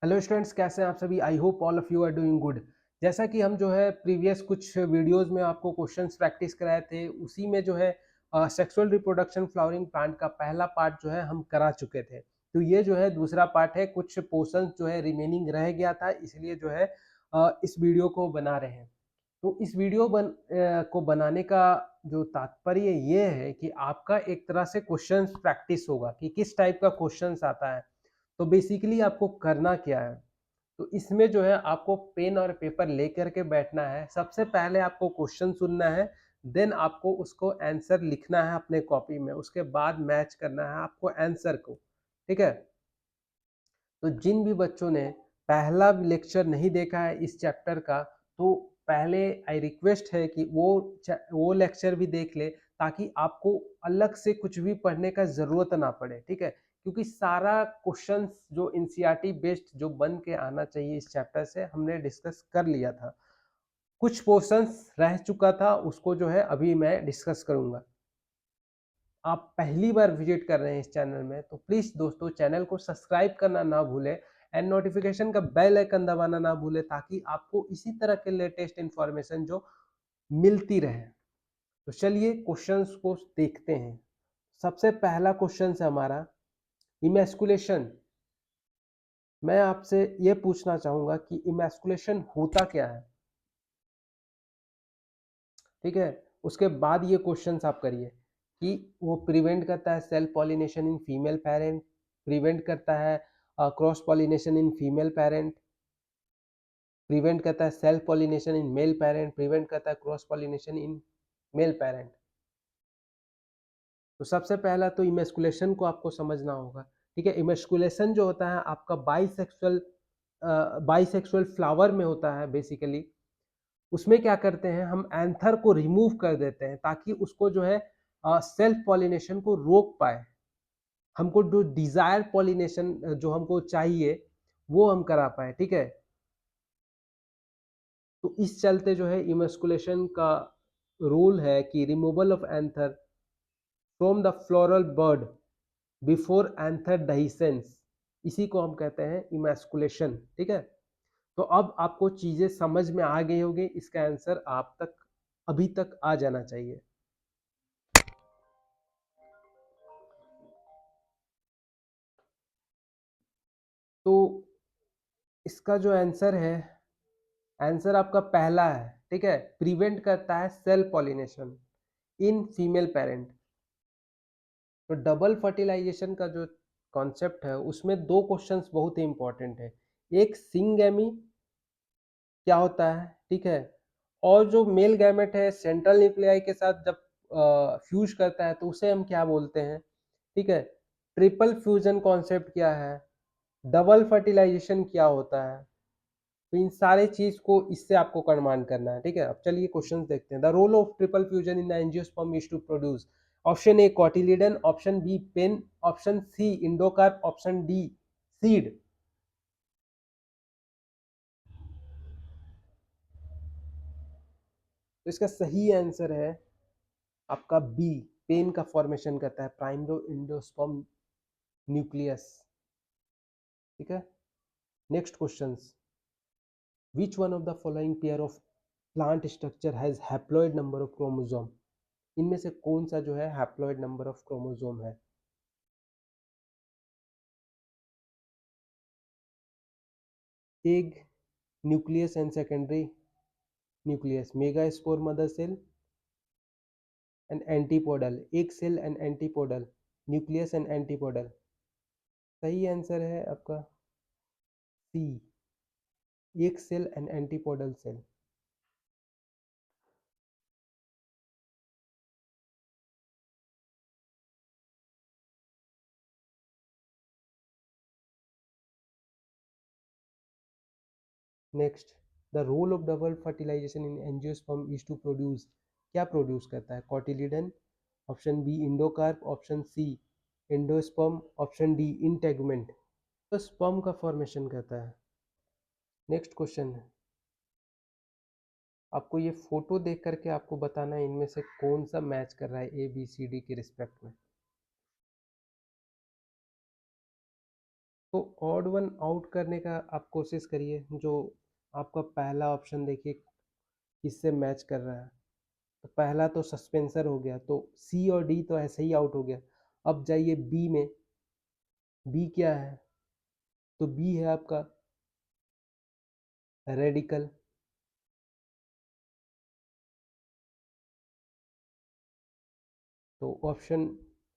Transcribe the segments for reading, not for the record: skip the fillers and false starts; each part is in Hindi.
हेलो स्टूडेंट्स, कैसे हैं आप सभी। I hope all of you are doing good. जैसा कि हम जो है प्रीवियस कुछ वीडियोस में आपको क्वेश्चंस प्रैक्टिस कराए थे, उसी में जो है सेक्सुअल रिप्रोडक्शन फ्लावरिंग प्लांट का पहला पार्ट जो है हम करा चुके थे। तो ये जो है दूसरा पार्ट है। कुछ पोर्शन जो है रिमेनिंग रह गया था, इसलिए जो है इस वीडियो को बना रहे हैं। तो इस वीडियो को बनाने का जो तात्पर्य ये है कि आपका एक तरह से क्वेश्चंस प्रैक्टिस होगा कि किस टाइप का क्वेश्चंस आता है। तो बेसिकली आपको करना क्या है, तो इसमें जो है आपको पेन और पेपर लेकर के बैठना है। सबसे पहले आपको क्वेश्चन सुनना है, देन आपको उसको आंसर लिखना है अपने कॉपी में, उसके बाद मैच करना है आपको आंसर को। ठीक है। तो जिन भी बच्चों ने पहला लेक्चर नहीं देखा है इस चैप्टर का, तो पहले आई रिक्वेस्ट है कि वो लेक्चर भी देख ले, ताकि आपको अलग से कुछ भी पढ़ने का जरूरत ना पड़े। ठीक है, क्योंकि सारा क्वेश्चंस जो एनसीईआरटी बेस्ड जो बन के आना चाहिए इस चैप्टर से हमने डिस्कस कर लिया था। कुछ पोर्शंस रह चुका था, उसको जो है अभी मैं डिस्कस करूंगा। आप पहली बार विजिट कर रहे हैं इस चैनल में, तो प्लीज दोस्तों चैनल को सब्सक्राइब करना ना भूलें एंड नोटिफिकेशन का बेल आइकन दबाना ना भूलें, ताकि आपको इसी तरह के लेटेस्ट इंफॉर्मेशन जो मिलती रहे। तो चलिए क्वेश्चंस को देखते हैं। सबसे पहला क्वेश्चन है हमारा इमैस्कुलेशन। मैं आपसे ये पूछना चाहूंगा कि इमैस्कुलेशन होता क्या है। ठीक है, उसके बाद ये क्वेश्चंस आप करिए कि वो प्रिवेंट करता है self pollination in female parent, prevent करता है cross pollination in female parent, prevent करता है self pollination in male parent, prevent करता है cross pollination in male parent. तो सबसे पहला तो इमेस्कुलेशन को आपको समझना होगा। ठीक है, इमेस्कुलेशन जो होता है आपका बाइसेक्सुअल फ्लावर में होता है बेसिकली। उसमें क्या करते हैं, हम एंथर को रिमूव कर देते हैं ताकि उसको जो है सेल्फ पॉलिनेशन को रोक पाए। हमको जो डिजायर पॉलिनेशन जो हमको चाहिए वो हम करा पाए। ठीक है, तो इस चलते जो है इमस्कुलेशन का रूल है कि removal of anther from the floral bud before anther dehiscence, इसी को हम कहते हैं इमस्कुलेशन। ठीक है, तो अब आपको चीजें समझ में आ गई होगी, इसका आंसर आप तक अभी तक आ जाना चाहिए। तो इसका जो आंसर है, आंसर आपका पहला है। ठीक है, प्रिवेंट करता है self pollination in female parent. तो डबल फर्टिलाइजेशन का जो कॉन्सेप्ट है उसमें दो क्वेश्चंस बहुत ही इंपॉर्टेंट है। एक सिंगैमी क्या होता है, ठीक है, और जो मेल गैमेट है सेंट्रल न्यूक्लियाई के साथ जब फ्यूज करता है तो उसे हम क्या बोलते हैं। ठीक है, ट्रिपल फ्यूजन कॉन्सेप्ट क्या है, डबल फर्टिलाइजेशन क्या होता है। तो इन सारे चीज को इससे आपको कन्फर्म करना है। ठीक है, अब चलिए क्वेश्चंस देखते हैं। The role of triple fusion in the angiosperm is to produce option A cotyledon, option B PEN, option C endocarp, option D seed. तो इसका सही आंसर है आपका बी, पेन का फॉर्मेशन करता है प्राइमरो इंडोस्पर्म न्यूक्लियस। ठीक है, next question, which one of the following pair of plant structure has haploid number of chromosome. इनमें से कौन सा जो है हैप्लॉइड नंबर ऑफ क्रोमोसोम है। Egg, nucleus and secondary nucleus, megaspore mother cell and antipodal, egg cell and antipodal, nucleus and antipodal. सही आंसर है आपका C, egg cell and antipodal cell. Next, the role of double fertilization in angiosperm is to produce, क्या प्रोड्यूस करता है, cotyledon, option B endocarp, option C endosperm, option D integument. तो स्पर्म का फॉर्मेशन करता है। नेक्स्ट क्वेश्चन है, आपको ये फोटो देख करके आपको बताना है इनमें से कौन सा मैच कर रहा है ए बी सी डी के रिस्पेक्ट में। तो ऑड वन आउट करने का आप कोशिश करिए, जो आपका पहला ऑप्शन देखिए किससे मैच कर रहा है। तो पहला तो सस्पेंसर हो गया, तो सी और डी तो ऐसे ही आउट हो गया। अब जाइए बी में, बी क्या है, तो बी है आपका रेडिकल। तो ऑप्शन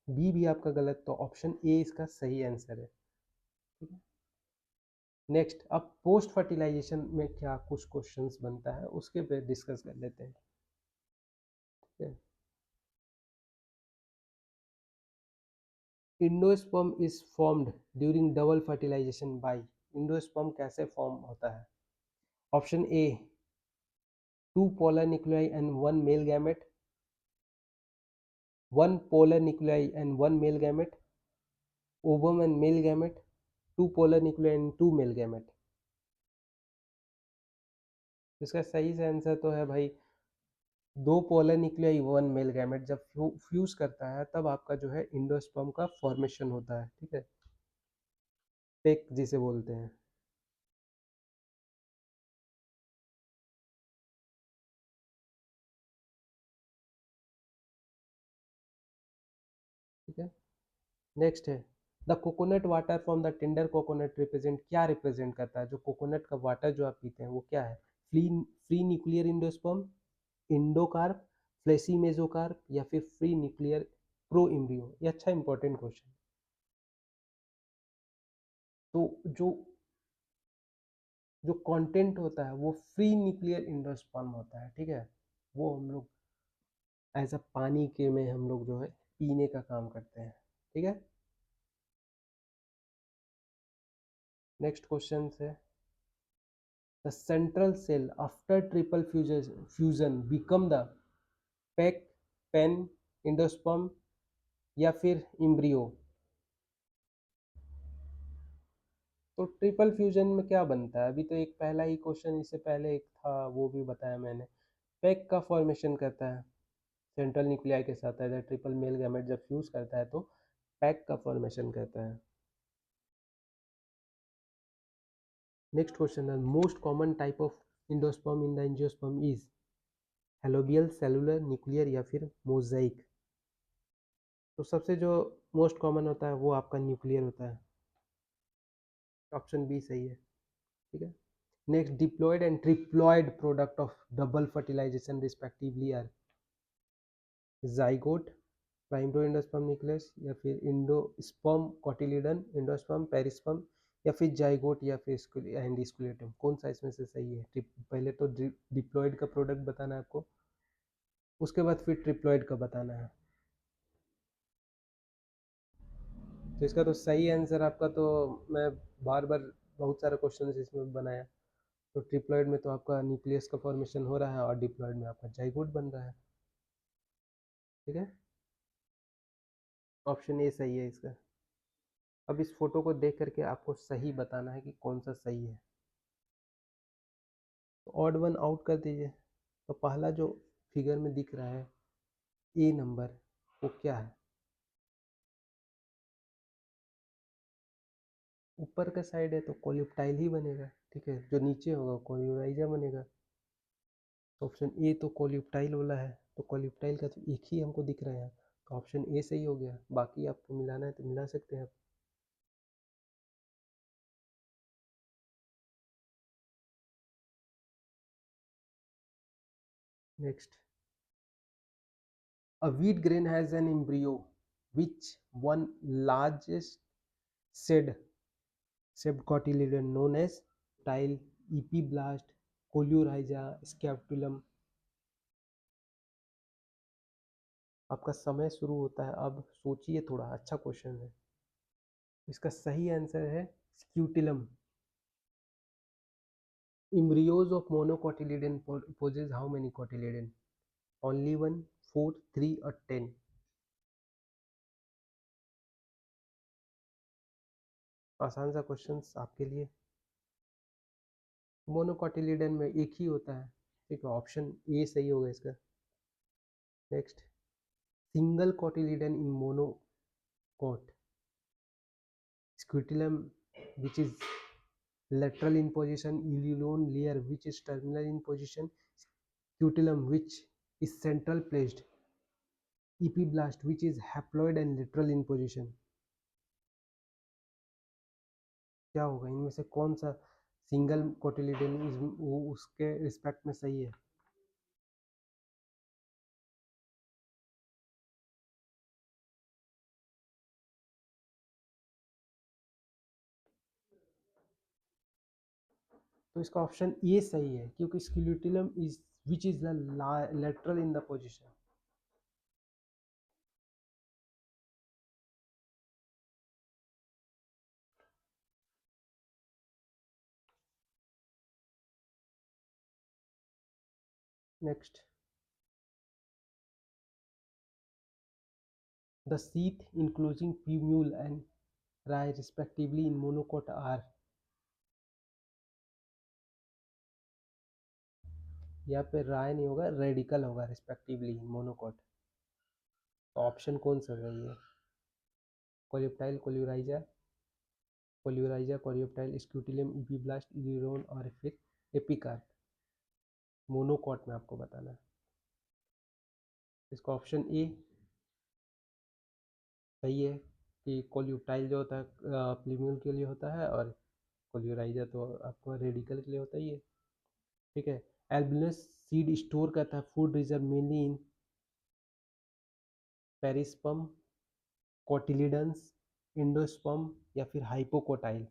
बी भी आपका गलत, तो ऑप्शन ए इसका सही आंसर है। ठीक है, नेक्स्ट अब पोस्ट फर्टिलाइजेशन में क्या कुछ क्वेश्चंस बनता है उसके पे डिस्कस कर लेते हैं। ठीक है, endosperm is formed during double fertilisation by, endosperm कैसे फॉर्म होता है। Option A, two polar nuclei and one male gamete, one polar nuclei and one male gamete, ovum and male gamete, two polar nuclei and two male gamete. इसका सही से आंसर तो है भाई दो polar nuclei one male gamete. जब फ्यूज करता है तब आपका जो है इंडोस्पर्म का फॉर्मेशन होता है। ठीक है, पेक जिसे बोलते हैं। ठीक है, नेक्स्ट है the coconut water from the tender coconut represent, क्या रिप्रेजेंट करता है। जो कोकोनट का वाटर जो आप पीते हैं वो क्या है, free free nuclear endosperm, endocarp, fleshy mesocarp, या फिर फ्री न्यूक्लियर प्रो इम्ब्रियो। ये अच्छा इंपॉर्टेंट क्वेश्चन। तो जो कंटेंट होता है वो फ्री न्यूक्लियर इंडोस्पर्म होता है। ठीक है, वो हम लोग एज अ पानी के में हम लोग जो है पीने का काम करते हैं। ठीक है, नेक्स्ट क्वेश्चन है the central cell after triple fusion become the PEC, PEN, endosperm, या फिर इम्ब्रियो। तो ट्रिपल फ्यूजन में क्या बनता है, अभी तो एक पहला ही क्वेश्चन इससे पहले एक था वो भी बताया मैंने। पैक का फॉर्मेशन करता है सेंट्रल न्यूक्लियाई के साथ, अगर ट्रिपल मेल गैमेट जब फ्यूज करता है तो पैक का फॉर्मेशन करता है। नेक्स्ट क्वेश्चन है most common type of endosperm in the angiosperm is helobial, cellular, nuclear, या फिर मोजाइक। तो सबसे जो मोस्ट कॉमन होता है वो आपका न्यूक्लियर होता है। ऑप्शन बी सही है। ठीक है, next diploid and triploid product of double fertilisation respectively are zygote, primary endosperm nucleus, या फिर इंडोस्पर्म कोटिलिडन, इंडोस्पर्म पेरिस्पर्म, या फिर जाइगोट, या फिर एंडस्कुलेटम। कौन सा इसमें से सही है। पहले तो डिप्लॉयड का प्रोडक्ट बताना है आपको, उसके बाद फिर ट्रिप्लॉयड का बताना है। तो इसका तो सही आंसर आपका, तो मैं बार बार बहुत सारे क्वेश्चन इसमें बनाया। तो ट्रिप्लॉयड में तो आपका न्यूक्लियस का फॉर्मेशन हो रहा है और डिप्लॉयड में आपका जाइगोट बन रहा है। ठीक है, ऑप्शन ए सही है इसका। अब इस फोटो को देख करके आपको सही बताना है कि कौन सा सही है। तो ऑड वन आउट कर दीजिए। तो पहला जो फिगर में दिख रहा है ए नंबर, वो क्या है। ऊपर का साइड है तो कोल्यूप्टाइल ही बनेगा। ठीक है, जो नीचे होगा कोल्यूराइजा बनेगा। तो ऑप्शन ए तो कोल्यूप्टाइल वाला है, तो कोल्यूप्टाइल का तो एक ही हमको दिख रहा है। तो ऑप्शन ए सही हो गया, बाकी आपको मिलाना है तो मिला सकते हैं आप। Next, a wheat grain has an embryo which one largest shed shaped cotyledon known as tile, epiblast, coleorhiza, scapulum। आपका समय शुरू होता है, अब सोचिए थोड़ा, अच्छा क्वेश्चन है। इसका सही आंसर है स्क्यूटिलम। embryos of monocotyledon possess how many cotyledon, only one, 4, 3 or 10। आसान सा क्वेश्चन आपके लिए। मोनोकोटिलिडन में एक ही होता है। ठीक है, ऑप्शन ए सही होगा इसका। Next, single cotyledon in monocot, scutellum, which is lateral in position, iliolone layer which is terminal in position, scutellum which is central placed, epiblast which is haploid and lateral in position. क्या होगा इनमें से कौन सा सिंगल कोटिलिडन उसके रिस्पेक्ट में सही है? तो इसका ऑप्शन ए सही है क्योंकि scutellum is which is the lateral in the position. Next, the sheath enclosing plumule and ray respectively in monocot are. यहाँ पे राय नहीं होगा, रेडिकल होगा रिस्पेक्टिवली मोनोकोट. तो ऑप्शन कौन सा सही है? कोलिप्टाइल, कोल्यूराइजा, कोरियोप्टाइल, स्क्यूटिलियम, इपीब्लास्ट, इल्यूरोन और फिर एपिकार्प. मोनोकोट में आपको बताना है. इसका ऑप्शन ए सही है कि कोल्यूप्टाइल जो होता है प्लीम्यूल के लिए होता है और कोल्यूराइजा तो आपको रेडिकल के लिए होता ही है. ठीक है. एल्बिनस सीड स्टोर करता है food reserve mainly in perisperm, cotyledons, endosperm या फिर हाइपोकोटाइल.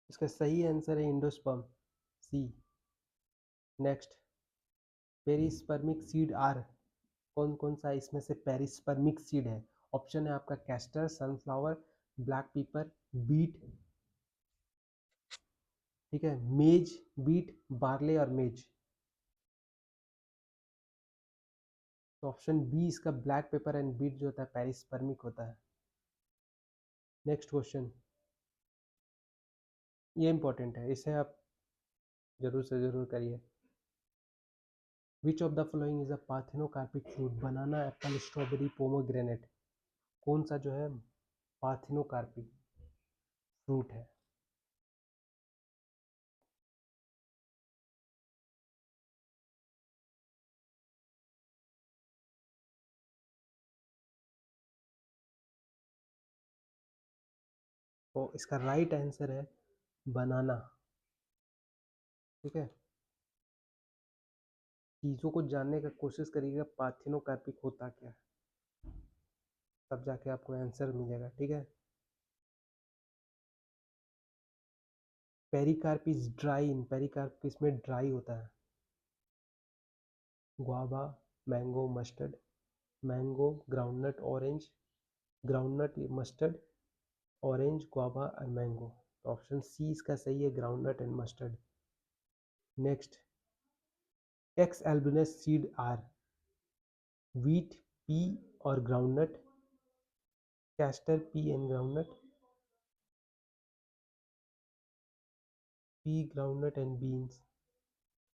इसका सही आंसर है endosperm, C. Next, perispermic seed are. कौन कौन सा इसमें से पेरिस्पर्मिक सीड है? ऑप्शन है आपका कैस्टर, सनफ्लावर, ब्लैक पीपर, बीट. ठीक है. मेज, बीट, बार्ले और मेज. तो ऑप्शन बी इसका ब्लैक पेपर एंड बीट जो होता है पेरिस्पर्मिक होता है. नेक्स्ट क्वेश्चन, ये इंपॉर्टेंट है, इसे आप जरूर से जरूर करिए. Which of the following is a parthenocarpic fruit? Banana, Apple, strawberry, pomegranate. कौन सा जो है पार्थेनोकार्पिक फ्रूट है? तो इसका राइट आंसर है बनाना. ठीक है. चीज़ों को जानने का कोशिश करिएगा पार्थेनोकार्पिक होता क्या है, तब जाके आपको आंसर मिलेगा. ठीक है. Pericarp is dry in. Pericarp किसमें ड्राई होता है? Guava, mango, mustard. Mango, groundnut, orange. Groundnut, mustard, orange, guava और मैंगो. तो ऑप्शन सी इसका सही है, groundnut and mustard. Next, ex albuminous seed are. Wheat, pea और ग्राउंडनट. Castor, pea and groundnut. pea, groundnut and beans.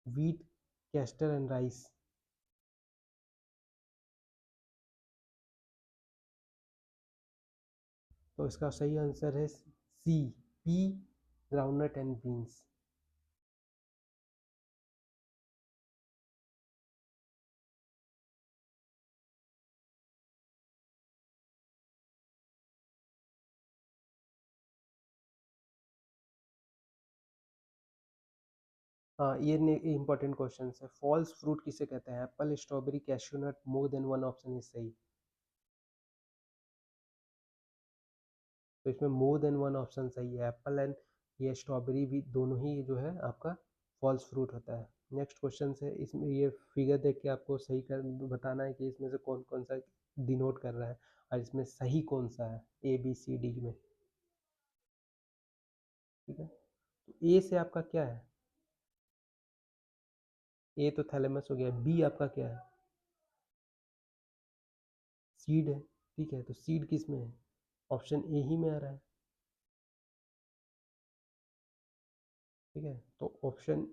Wheat, castor and rice. तो इसका सही आंसर है C, pea, groundnut and beans. हाँ, ये इंपॉर्टेंट क्वेश्चन है. फॉल्स फ्रूट किसे कहते हैं? Apple, strawberry, cashew nut. More than one option is सही. तो इसमें मोर देन वन ऑप्शन सही है. एप्पल एंड ये स्ट्रॉबेरी भी दोनों ही जो है आपका फॉल्स फ्रूट होता है. नेक्स्ट क्वेश्चन से इसमें ये फिगर देख के आपको सही कर बताना है कि इसमें से कौन कौन सा डिनोट कर रहा है और इसमें सही कौन सा है ए बी सी डी में. ठीक है. तो ए से आपका क्या है? ए तो थैलेमस हो गया. बी आपका क्या है? सीड है. ठीक है. तो सीड किस में है? ऑप्शन ए ही में आ रहा है. ठीक है, तो ऑप्शन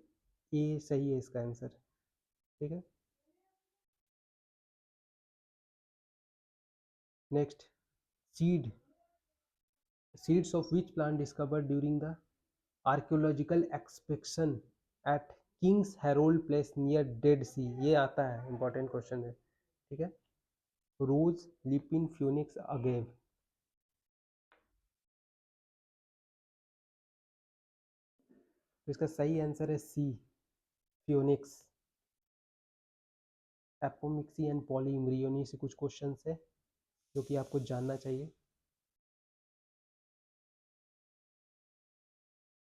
ए सही है इसका आंसर। ठीक है, next, seed seeds of which plant discovered during the archaeological expedition at king's Herod place near Dead Sea. ये आता है, इंपॉर्टेंट क्वेश्चन है। ठीक है, रोज, लिपिन, फ्यूनिक्स, अगेव। तो इसका सही आंसर है C, phoenix. Apomixis and polyembryony से कुछ क्वेश्चन है जो कि आपको जानना चाहिए।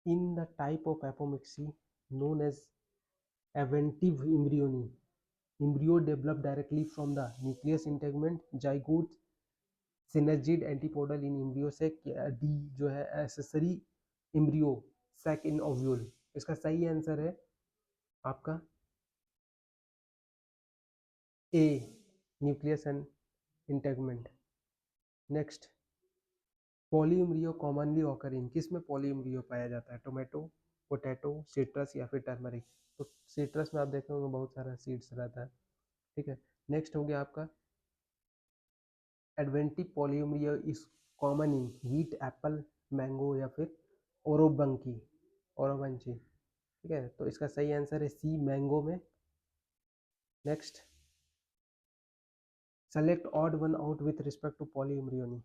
In the type of apomixis known as eventive embryony, embryo develop directly from the nucleus integument, zygote, synergid, antipodal in embryo sac, D जो है accessory embryo sac in ovule। इसका सही आंसर है आपका A, nucleus and integument. Next, polyembryo commonly occur in, किस में पॉलीइम्ब्रियो पाया जाता है? टोमेटो, पोटैटो, सिट्रस या फिर टर्मरिक। तो सिट्रस में आप देखे होंगे बहुत सारा सीड्स रहता है। ठीक है, नेक्स्ट हो गया आपका adventive polyembryo is common in wheat, apple, mango या फिर ओरोबंकी, ओरोबंची। ठीक है, तो इसका सही आंसर है सी, मैंगो में। Next, select odd one out with respect to polyembryony.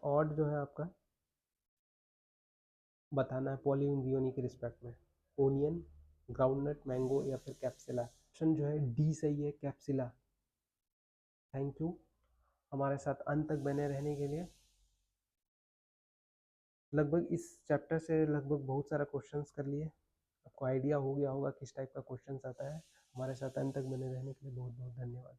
Odd जो है आपका बताना है पॉलीइम्ब्रियोनी के रिस्पेक्ट में। ओनियन, ग्राउंडनट, मैंगो या फिर कैप्सिला। ऑप्शन जो है डी सही है, कैप्सिला। थैंक यू हमारे साथ अंत तक बने रहने के लिए। लगभग इस चैप्टर से लगभग बहुत सारा क्वेश्चंस कर लिए, आपको आइडिया हो गया होगा किस टाइप का क्वेश्चंस आता है। हमारे साथ अंत तक बने रहने के लिए बहुत बहुत धन्यवाद।